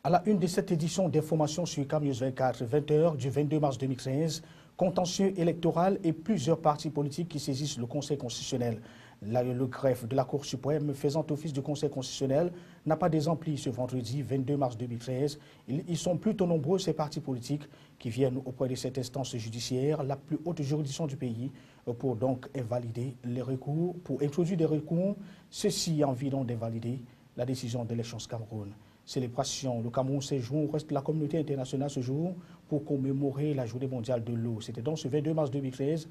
À la une de cette édition d'information sur UCAM News 24, 20h du 22 mars 2013, contentieux électoral et plusieurs partis politiques qui saisissent le Conseil constitutionnel. Le greffe de la Cour suprême faisant office de Conseil constitutionnel n'a pas désempli ce vendredi 22 mars 2013. Ils sont plutôt nombreux, ces partis politiques, qui viennent auprès de cette instance judiciaire, la plus haute juridiction du pays, pour donc invalider les recours, pour introduire des recours, ceci en vue donc d'invalider la décision d'élection Cameroun. Célébration, le Cameroun séjourne au reste de la communauté internationale ce jour pour commémorer la journée mondiale de l'eau. C'était donc ce 22 mars 2013,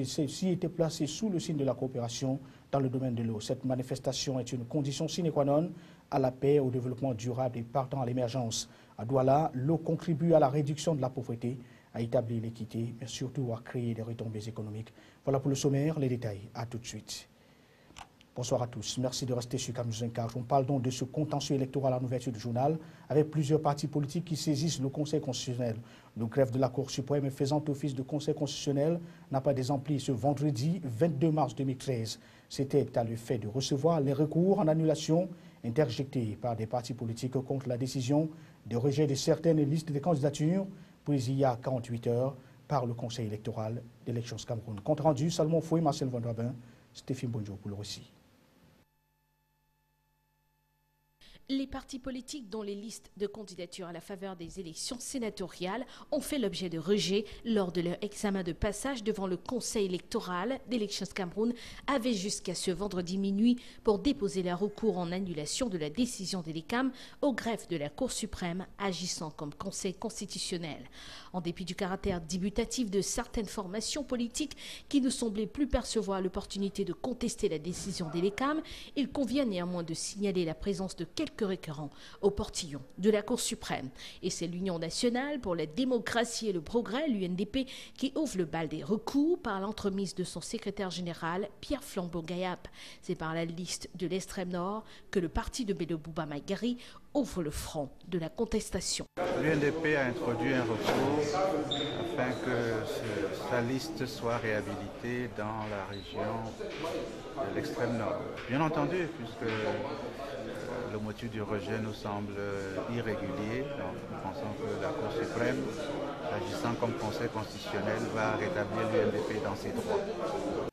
celle-ci était placée sous le signe de la coopération dans le domaine de l'eau. Cette manifestation est une condition sine qua non à la paix, au développement durable et partant à l'émergence. À Douala, l'eau contribue à la réduction de la pauvreté, à établir l'équité, mais surtout à créer des retombées économiques. Voilà pour le sommaire, les détails. À tout de suite. Bonsoir à tous. Merci de rester sur UCAM News 24. On parle donc de ce contentieux électoral en ouverture du journal avec plusieurs partis politiques qui saisissent le Conseil constitutionnel. Le greffe de la Cour suprême faisant office de Conseil constitutionnel n'a pas désempli ce vendredi 22 mars 2013. C'était à l'effet de recevoir les recours en annulation interjectés par des partis politiques contre la décision de rejet de certaines listes de candidatures prises il y a 48 heures par le Conseil électoral d'élections Cameroun. Compte rendu, Salomon Foué, Marcel Van Drabin, Stéphane Bonjour pour le récit. Les partis politiques dont les listes de candidatures à la faveur des élections sénatoriales ont fait l'objet de rejet lors de leur examen de passage devant le Conseil électoral d'élections Cameroun avaient jusqu'à ce vendredi minuit pour déposer leur recours en annulation de la décision de l'ECAM au greffe de la Cour suprême agissant comme Conseil constitutionnel. En dépit du caractère débutatif de certaines formations politiques qui ne semblaient plus percevoir l'opportunité de contester la décision de l'ECAM, il convient néanmoins de signaler la présence de quelques récurrents au portillon de la Cour suprême. Et c'est l'Union nationale pour la démocratie et le progrès, l'UNDP, qui ouvre le bal des recours par l'entremise de son secrétaire général, Pierre Flambeau-Gayap. C'est par la liste de l'extrême nord que le parti de Bello Bouba Maïgari ouvre le front de la contestation. L'UNDP a introduit un recours afin que sa liste soit réhabilitée dans la région de l'extrême nord. Bien entendu, puisque le motif du rejet nous semble irrégulier, donc nous pensons que la Cour suprême, agissant comme Conseil constitutionnel, va rétablir l'UNDP dans ses droits.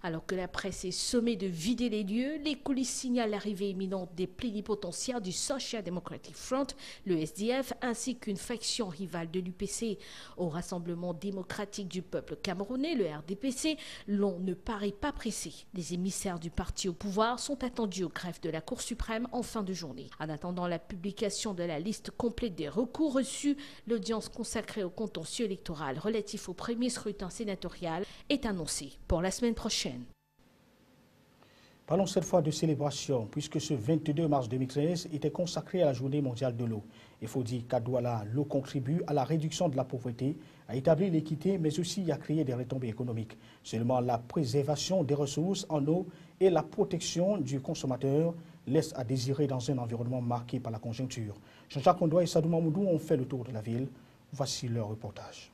Alors que la presse est sommée de vider les lieux, les coulisses signalent l'arrivée imminente des plénipotentiaires du Social Democratic Front, le SDF, ainsi qu'une faction rivale de l'UPC. Au Rassemblement démocratique du peuple camerounais, le RDPC, l'on ne paraît pas pressé. Les émissaires du parti au pouvoir sont attendus au greffe de la Cour suprême en fin de journée. En attendant la publication de la liste complète des recours reçus, l'audience consacrée au contentieux électoral relatif au premier scrutin sénatorial est annoncée pour la semaine prochaine. Parlons cette fois de célébration, puisque ce 22 mars 2013 était consacré à la journée mondiale de l'eau. Il faut dire qu'à Douala, l'eau contribue à la réduction de la pauvreté, à établir l'équité, mais aussi à créer des retombées économiques. Seulement la préservation des ressources en eau et la protection du consommateur laissent à désirer dans un environnement marqué par la conjoncture. Jean-Jacques Kondoa et Sadou Mamoudou ont fait le tour de la ville. Voici leur reportage.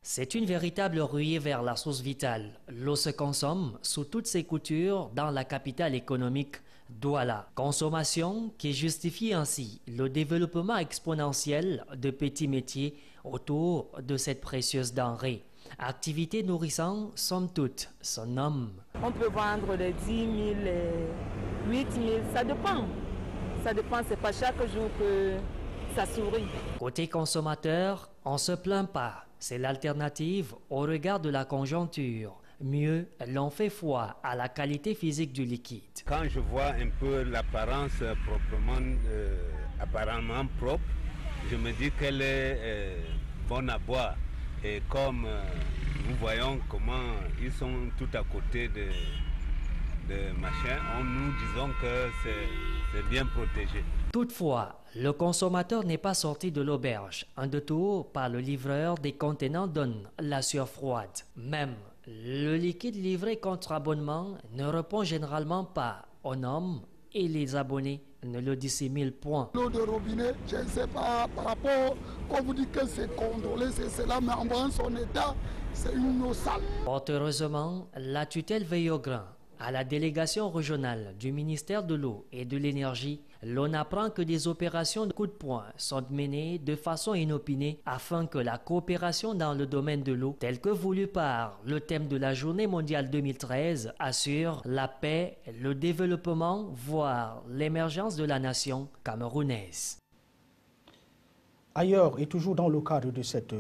C'est une véritable ruée vers la source vitale. L'eau se consomme sous toutes ses coutures dans la capitale économique, Douala. Consommation qui justifie ainsi le développement exponentiel de petits métiers autour de cette précieuse denrée. Activité nourrissante, somme toute, son nom. On peut vendre les 10 000, 8 000, ça dépend. Ça dépend, c'est pas chaque jour que ça sourit. Côté consommateur, on ne se plaint pas. C'est l'alternative au regard de la conjoncture. Mieux, l'on fait foi à la qualité physique du liquide. Quand je vois un peu l'apparence apparemment propre, je me dis qu'elle est bonne à boire. Et comme nous voyons comment ils sont tout à côté de machin, nous disons que c'est bien protégé. Toutefois, le consommateur n'est pas sorti de l'auberge. Un détour par le livreur des contenants donne la sueur froide. Même le liquide livré contre abonnement ne répond généralement pas aux normes et les abonnés ne le dissimulent point. L'eau de robinet, je ne sais pas par rapport, quand vous dites que c'est contrôlé, c'est cela, mais en voyant son état, c'est une eau sale. Fort heureusement, la tutelle veille au grain. À la délégation régionale du ministère de l'Eau et de l'Énergie, l'on apprend que des opérations de coup de poing sont menées de façon inopinée afin que la coopération dans le domaine de l'eau, telle que voulue par le thème de la Journée mondiale 2013, assure la paix, le développement, voire l'émergence de la nation camerounaise. Ailleurs, et toujours dans le cadre de cette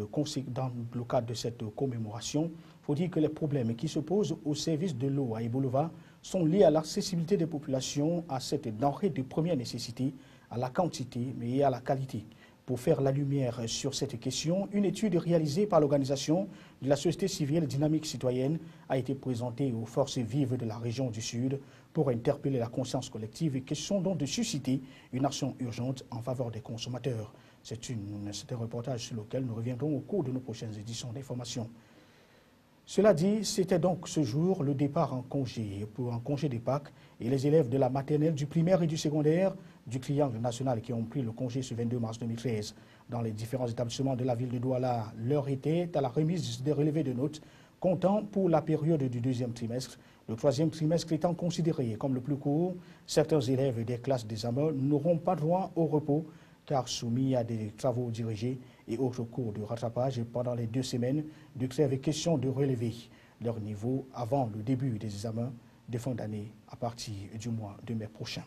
commémoration, il faut dire que les problèmes qui se posent au service de l'eau à Ibolova sont liés à l'accessibilité des populations à cette denrée de première nécessité, à la quantité, mais à la qualité. Pour faire la lumière sur cette question, une étude réalisée par l'organisation de la société civile dynamique citoyenne a été présentée aux forces vives de la région du Sud pour interpeller la conscience collective et question donc de susciter une action urgente en faveur des consommateurs. C'est un reportage sur lequel nous reviendrons au cours de nos prochaines éditions d'information. Cela dit, c'était donc ce jour le départ en congé des Pâques et les élèves de la maternelle, du primaire et du secondaire du Triangle national qui ont pris le congé ce 22 mars 2013. Dans les différents établissements de la ville de Douala, l'heure était à la remise des relevés de notes comptant pour la période du deuxième trimestre. Le troisième trimestre étant considéré comme le plus court, certains élèves des classes d'examen n'auront pas droit au repos car soumis à des travaux dirigés et autres cours de rattrapage pendant les 2 semaines de trêve et question de relever leur niveau avant le début des examens de fin d'année à partir du mois de mai prochain.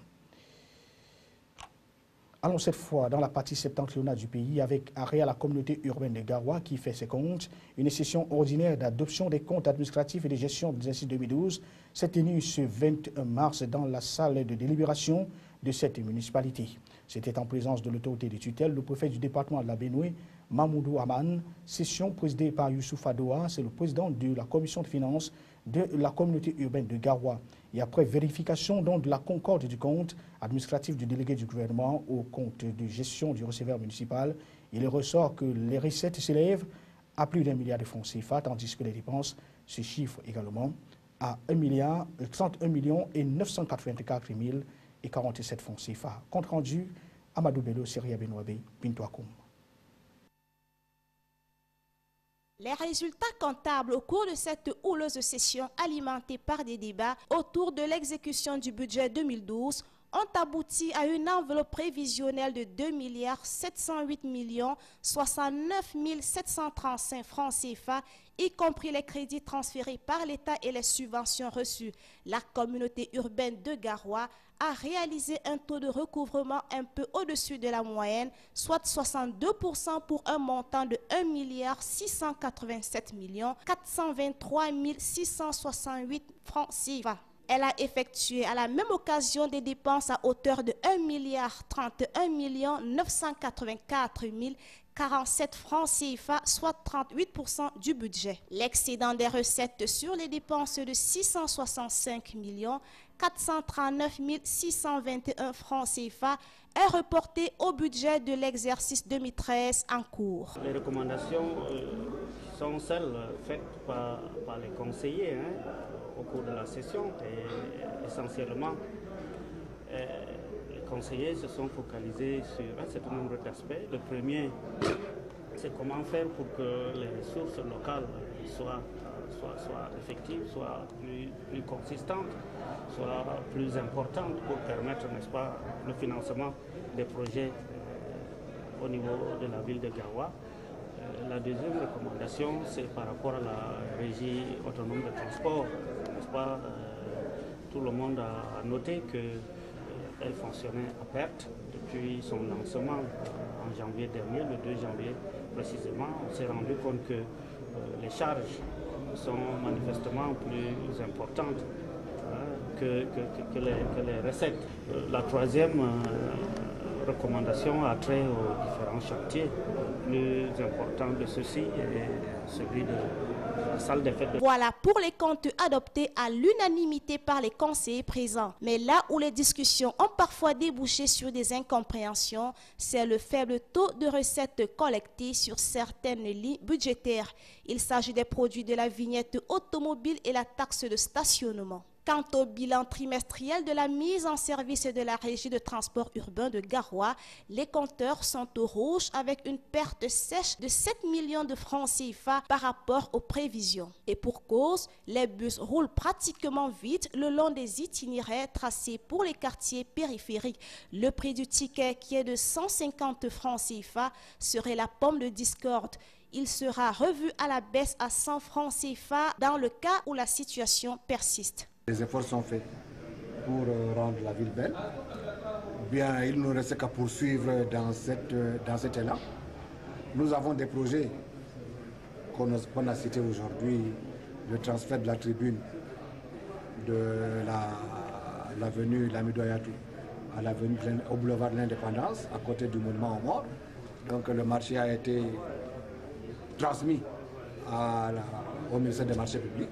Allons cette fois dans la partie septentrionale du pays avec arrêt à la communauté urbaine de Garoua qui fait ses comptes. Une session ordinaire d'adoption des comptes administratifs et de gestion de l'exercice 2012 s'est tenue ce 21 mars dans la salle de délibération de cette municipalité. C'était en présence de l'autorité de tutelle, le préfet du département de la Benoué, Mamoudou Aman, session présidée par Youssouf Adoua, c'est le président de la commission de finances de la communauté urbaine de Garoua. Et après vérification donc de la concorde du compte administratif du délégué du gouvernement au compte de gestion du receveur municipal, il ressort que les recettes s'élèvent à plus d'1 milliard de francs CFA, tandis que les dépenses se chiffrent également à 31 millions et 984 047 francs CFA. Compte rendu, Amadou Bello, Syria Benouabé, Pinto Akoum. Les résultats comptables au cours de cette houleuse session alimentée par des débats autour de l'exécution du budget 2012 ont abouti à une enveloppe prévisionnelle de 2 708 69 735 francs CFA, y compris les crédits transférés par l'État et les subventions reçues. La communauté urbaine de Garoua a réalisé un taux de recouvrement un peu au-dessus de la moyenne, soit 62% pour un montant de 1 687 423 668 francs CFA. Elle a effectué à la même occasion des dépenses à hauteur de 1 31 984 047 francs CFA, soit 38% du budget. L'excédent des recettes sur les dépenses de 665 439 621 francs CFA est reporté au budget de l'exercice 2013 en cours. Les recommandations sont celles faites par les conseillers au cours de la session et essentiellement les conseillers se sont focalisés sur un certain nombre d'aspects. Le premier, c'est comment faire pour que les ressources locales soient effectives, soient plus consistantes, soient plus importantes pour permettre, n'est-ce pas, le financement des projets au niveau de la ville de Garoua. La deuxième recommandation, c'est par rapport à la régie autonome de transport. N'est-ce pas, tout le monde a noté qu'elle fonctionnait à perte depuis son lancement en janvier dernier, le 2 janvier précisément. On s'est rendu compte que les charges sont manifestement plus importantes que les recettes. La troisième recommandation a trait aux différents chantiers. Le plus important de ceux-ci est celui de la salle des fêtes. Voilà pour les comptes adoptés à l'unanimité par les conseillers présents. Mais là où les discussions ont parfois débouché sur des incompréhensions, c'est le faible taux de recettes collectées sur certaines lignes budgétaires. Il s'agit des produits de la vignette automobile et la taxe de stationnement. Quant au bilan trimestriel de la mise en service de la régie de transport urbain de Garoua, les compteurs sont au rouge avec une perte sèche de 7 millions de francs CFA par rapport aux prévisions. Et pour cause, les bus roulent pratiquement vite le long des itinéraires tracés pour les quartiers périphériques. Le prix du ticket, qui est de 150 francs CFA, serait la pomme de discorde. Il sera revu à la baisse à 100 francs CFA dans le cas où la situation persiste. Les efforts sont faits pour rendre la ville belle. Bien, il ne nous reste qu'à poursuivre dans cet élan. Nous avons des projets qu'on a cités aujourd'hui, le transfert de la tribune de l'avenue Lamido Ayatou à l'avenue au boulevard de l'Indépendance, à côté du monument aux morts. Donc le marché a été transmis au ministère des marchés publics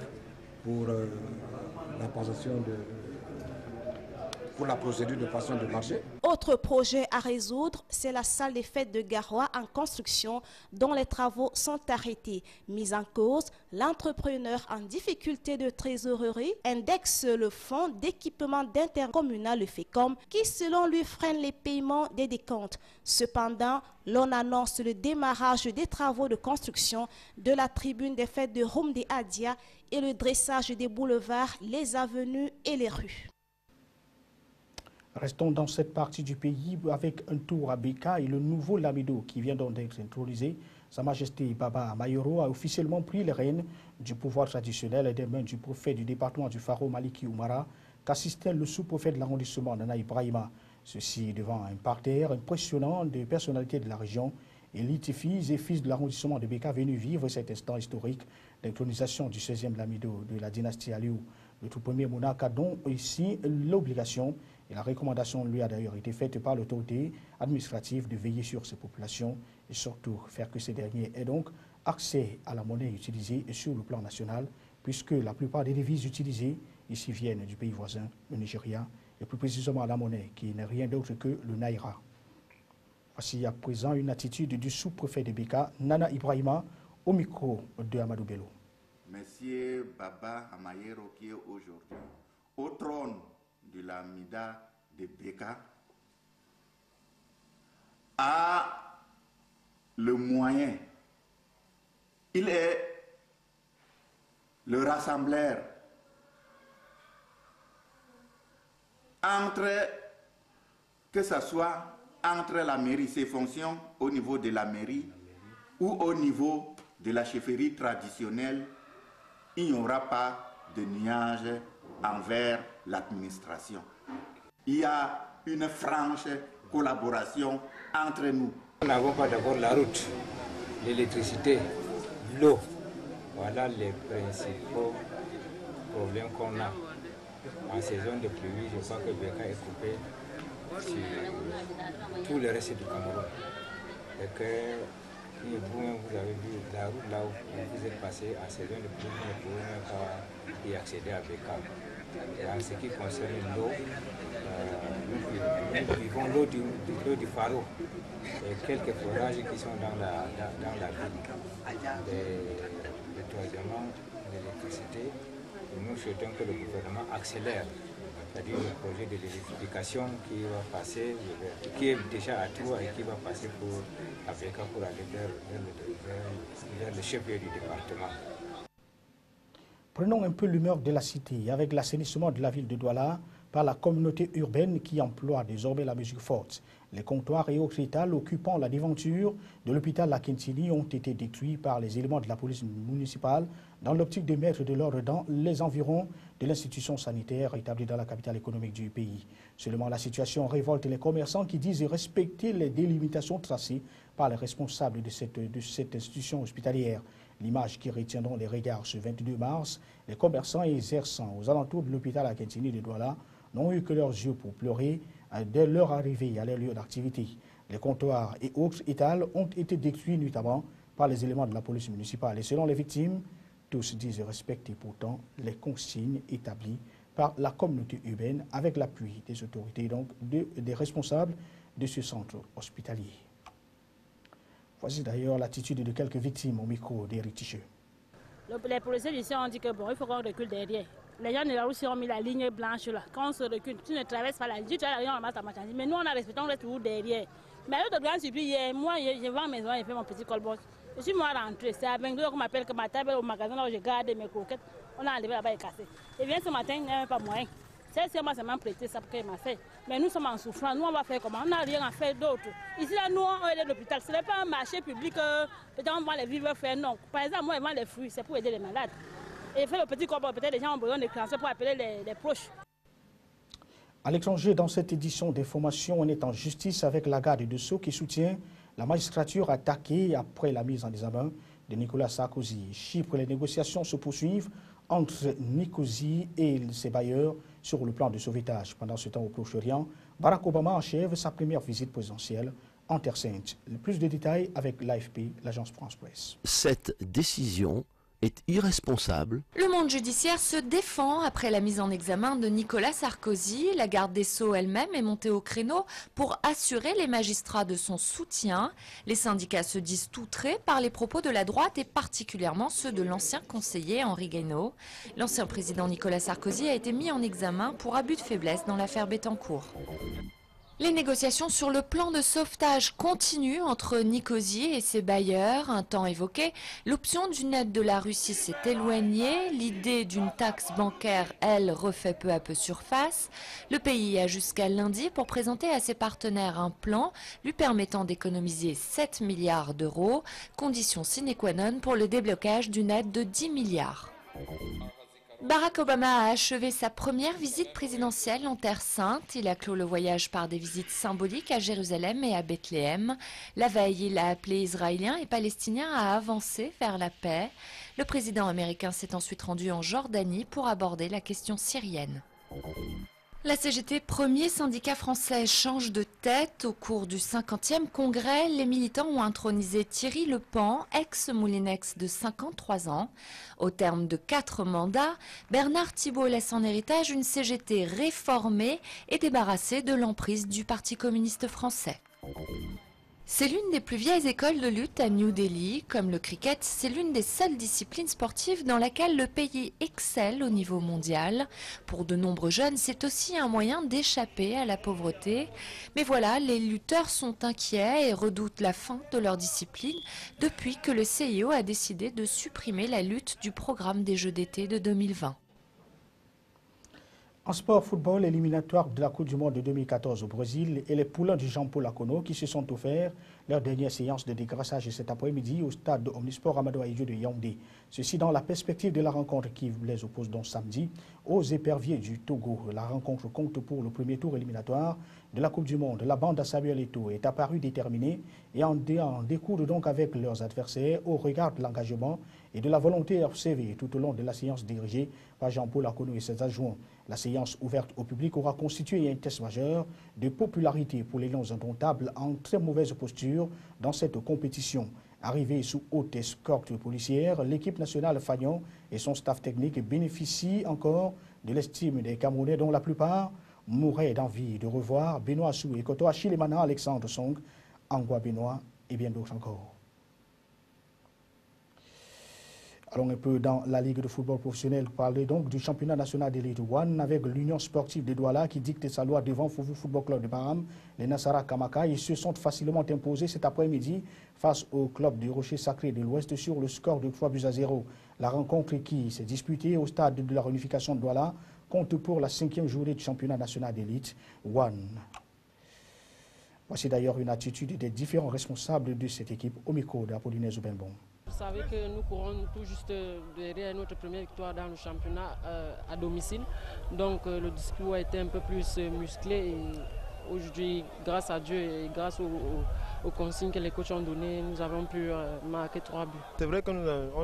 pour la procédure de passation de marché. Autre projet à résoudre, c'est la salle des fêtes de Garoua en construction dont les travaux sont arrêtés. Mis en cause, l'entrepreneur en difficulté de trésorerie indexe le fonds d'équipement d'intercommunal, le FECOM, qui selon lui freine les paiements des décomptes. Cependant, l'on annonce le démarrage des travaux de construction de la tribune des fêtes de Rumde Adia et le dressage des boulevards, les avenues et les rues. Restons dans cette partie du pays avec un tour à Beka et le nouveau Lamido qui vient donc d'être intronisé. Sa Majesté Baba Mayoro a officiellement pris les rênes du pouvoir traditionnel des mains du préfet du département du Faro, Maliki Oumara, qu'assistait le sous-préfet de l'arrondissement Nana Ibrahima. Ceci devant un parterre impressionnant de personnalités de la région, élites, filles et fils de l'arrondissement de Beka venus vivre cet instant historique d'intronisation du 16e Lamido de la dynastie Aliou. Le tout premier monarque a donc ici l'obligation et la recommandation lui a d'ailleurs été faite par l'autorité administrative de veiller sur ces populations et surtout faire que ces derniers aient donc accès à la monnaie utilisée sur le plan national, puisque la plupart des devises utilisées ici viennent du pays voisin, le Nigeria, et plus précisément la monnaie qui n'est rien d'autre que le Naira. Voici à présent une attitude du sous-préfet de Beka, Nana Ibrahima, au micro de Amadou Bello. Monsieur Baba Amayero, qui est aujourd'hui au trône de la Mida de Beka, a le moyen. Il est le rassembleur que ce soit entre la mairie, ses fonctions au niveau de la mairie ou au niveau de la chefferie traditionnelle, il n'y aura pas de nuage envers l'administration. Il y a une franche collaboration entre nous. Nous n'avons pas d'abord la route, l'électricité, l'eau. Voilà les principaux problèmes qu'on a. En saison de pluie, je crois que Beka est coupé sur tout le reste du Cameroun. Et que vous-même, vous avez vu la route là où vous êtes passé en saison de pluie, vous ne pouvez même pas y accéder à Beka. Et en ce qui concerne l'eau, nous vivons l'eau du Faro et quelques forages qui sont dans la ville. Et troisièmement, l'électricité. Nous souhaitons que le gouvernement accélère, c'est-à-dire le projet de l'électrification qui va passer, qui est déjà à Troua et qui va passer pour Abeka pour aller vers le chef-lieu du département. Prenons un peu l'humeur de la cité avec l'assainissement de la ville de Douala par la communauté urbaine qui emploie désormais la mesure forte. Les comptoirs et autres étals occupant la devanture de l'hôpital Lakintini ont été détruits par les éléments de la police municipale dans l'optique de mettre de l'ordre dans les environs de l'institution sanitaire établie dans la capitale économique du pays. Seulement, la situation révolte les commerçants qui disent respecter les délimitations tracées par les responsables de cette institution hospitalière. L'image qui retiendront les regards ce 22 mars, les commerçants exerçant aux alentours de l'hôpital Lakintini de Douala n'ont eu que leurs yeux pour pleurer dès leur arrivée à leur lieu d'activité. Les comptoirs et autres étals ont été détruits notamment par les éléments de la police municipale. Et selon les victimes, tous disent respecter pourtant les consignes établies par la communauté urbaine avec l'appui des autorités, donc des responsables de ce centre hospitalier. Voici d'ailleurs l'attitude de quelques victimes au micro d'Éric Ticheux. Les policiers ici ont dit que bon, il faut qu'on recule derrière. Les gens de la Russie ont mis la ligne blanche là. Quand on se recule, tu ne traverses pas la ligne, tu as la ligne en masse à marchandise. Mais nous, on a respecté, on reste toujours derrière. Mais l'autre grande surprise, hier, moi, je vends maison, j'ai fait mon petit colbos. Je suis moi rentré. C'est à 22 h qu'on m'appelle que ma table au magasin là où je garde mes croquettes. On a enlevé là-bas et cassé. Et bien ce matin, il n'y avait pas moyen. C'est moi, ça m'a prêté ça pour qu'elle m'a fait. Mais nous sommes en souffrance. Nous, on va faire comment? On n'a rien à faire d'autre. Ici, là, nous, on est à l'hôpital. Ce n'est pas un marché public. Peut-être on vend les vivres faire. Non. Par exemple, moi, je vends les fruits. C'est pour aider les malades. Et faire le petit corps, peut-être les gens ont besoin de transferts pour appeler les proches. À l'étranger, dans cette édition d'information, on est en justice avec la garde de Sceaux qui soutient la magistrature attaquée après la mise en examen de Nicolas Sarkozy. Chypre, les négociations se poursuivent entre Nicosie et ses bailleurs sur le plan de sauvetage. Pendant ce temps, au Proche-Orient, Barack Obama achève sa première visite présidentielle en Terre Sainte. Plus de détails avec l'AFP, l'agence France-Presse. Cette décision est irresponsable. Le monde judiciaire se défend après la mise en examen de Nicolas Sarkozy. La garde des Sceaux elle-même est montée au créneau pour assurer les magistrats de son soutien. Les syndicats se disent outrés par les propos de la droite et particulièrement ceux de l'ancien conseiller Henri Guénaud. L'ancien président Nicolas Sarkozy a été mis en examen pour abus de faiblesse dans l'affaire Bettencourt. Les négociations sur le plan de sauvetage continuent entre Nicosie et ses bailleurs. Un temps évoqué, l'option d'une aide de la Russie s'est éloignée. L'idée d'une taxe bancaire, elle, refait peu à peu surface. Le pays a jusqu'à lundi pour présenter à ses partenaires un plan lui permettant d'économiser 7 milliards d'euros, condition sine qua non pour le déblocage d'une aide de 10 milliards. Barack Obama a achevé sa première visite présidentielle en Terre Sainte. Il a clos le voyage par des visites symboliques à Jérusalem et à Bethléem. La veille, il a appelé Israéliens et Palestiniens à avancer vers la paix. Le président américain s'est ensuite rendu en Jordanie pour aborder la question syrienne. La CGT, premier syndicat français, change de tête. Au cours du 50e congrès, les militants ont intronisé Thierry Lepan, ex-Moulinex de 53 ans. Au terme de 4 mandats, Bernard Thibault laisse en héritage une CGT réformée et débarrassée de l'emprise du Parti communiste français. C'est l'une des plus vieilles écoles de lutte à New Delhi. Comme le cricket, c'est l'une des seules disciplines sportives dans laquelle le pays excelle au niveau mondial. Pour de nombreux jeunes, c'est aussi un moyen d'échapper à la pauvreté. Mais voilà, les lutteurs sont inquiets et redoutent la fin de leur discipline depuis que le CIO a décidé de supprimer la lutte du programme des Jeux d'été de 2020. En sport football, éliminatoire de la Coupe du Monde de 2014 au Brésil et les poulains du Jean-Paul Akono qui se sont offerts leur dernière séance de dégraissage cet après-midi au stade de Omnisport Amadou Ahidjo de Yaoundé. Ceci dans la perspective de la rencontre qui les oppose donc samedi aux éperviers du Togo. La rencontre compte pour le premier tour éliminatoire de la Coupe du Monde. La bande à Samuel Eto'o est apparue déterminée et en découdre donc avec leurs adversaires au regard de l'engagement et de la volonté observée tout au long de la séance dirigée par Jean-Paul Akono et ses adjoints. La séance ouverte au public aura constitué un test majeur de popularité pour les Lions indomptables en très mauvaise posture dans cette compétition. Arrivée sous haute escorte policière, l'équipe nationale Fagnon et son staff technique bénéficient encore de l'estime des Camerounais dont la plupart mouraient d'envie de revoir Benoît Assou et Koto Achilemana, Alexandre Song, Angwa Benoît et bien d'autres encore. Allons un peu dans la Ligue de football professionnel, parler donc du championnat national d'élite One avec l'Union sportive de Douala qui dicte sa loi devant Foufou Football Club de Baham. Les Nassara Kamaka, ils se sont facilement imposés cet après-midi face au club du Rocher Sacré de l'Ouest sur le score de 3-0. La rencontre qui s'est disputée au stade de la réunification de Douala compte pour la 5e journée du championnat national d'élite One. Voici d'ailleurs une attitude des différents responsables de cette équipe au micro d'Apollinaire Zoubenbon. Vous savez que nous courons tout juste derrière notre première victoire dans le championnat à domicile. Donc le discours a été un peu plus musclé et aujourd'hui, grâce à Dieu et grâce aux consignes que les coachs ont données, nous avons pu marquer 3 buts. C'est vrai qu'on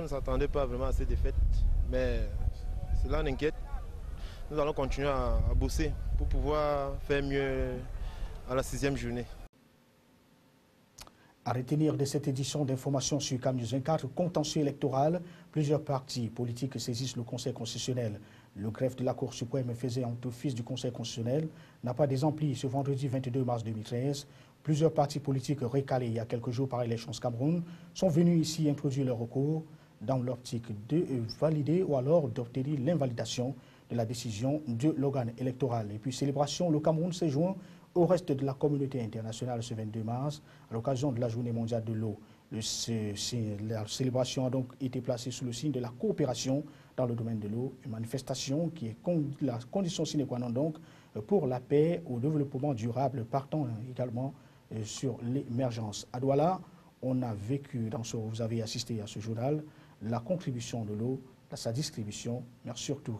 ne s'attendait pas vraiment à ces défaites, mais cela n'inquiète. Nous allons continuer à bosser pour pouvoir faire mieux à la 6e journée. À retenir de cette édition d'information sur CAM News 24, contentieux électoral, plusieurs partis politiques saisissent le Conseil constitutionnel. Le greffe de la Cour suprême faisant office du Conseil constitutionnel n'a pas désempli ce vendredi 22 mars 2013. Plusieurs partis politiques recalés il y a quelques jours par Élections Cameroun sont venus ici introduire leur recours dans l'optique de valider ou alors d'obtenir l'invalidation de la décision de l'organe électoral. Et puis célébration, le Cameroun s'est joint au reste de la communauté internationale ce 22 mars à l'occasion de la Journée mondiale de l'eau. La célébration a donc été placée sous le signe de la coopération dans le domaine de l'eau, une manifestation qui est la condition sine qua non donc pour la paix, au développement durable, partant également sur l'émergence. À Douala, on a vécu, vous avez assisté à ce journal, la contribution de l'eau, sa distribution, mais surtout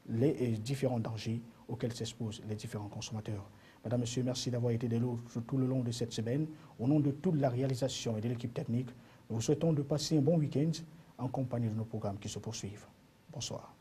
les différents dangers auxquels s'exposent les différents consommateurs. Madame, Monsieur, merci d'avoir été de l'eau tout le long de cette semaine. Au nom de toute la réalisation et de l'équipe technique, nous vous souhaitons de passer un bon week-end en compagnie de nos programmes qui se poursuivent. Bonsoir.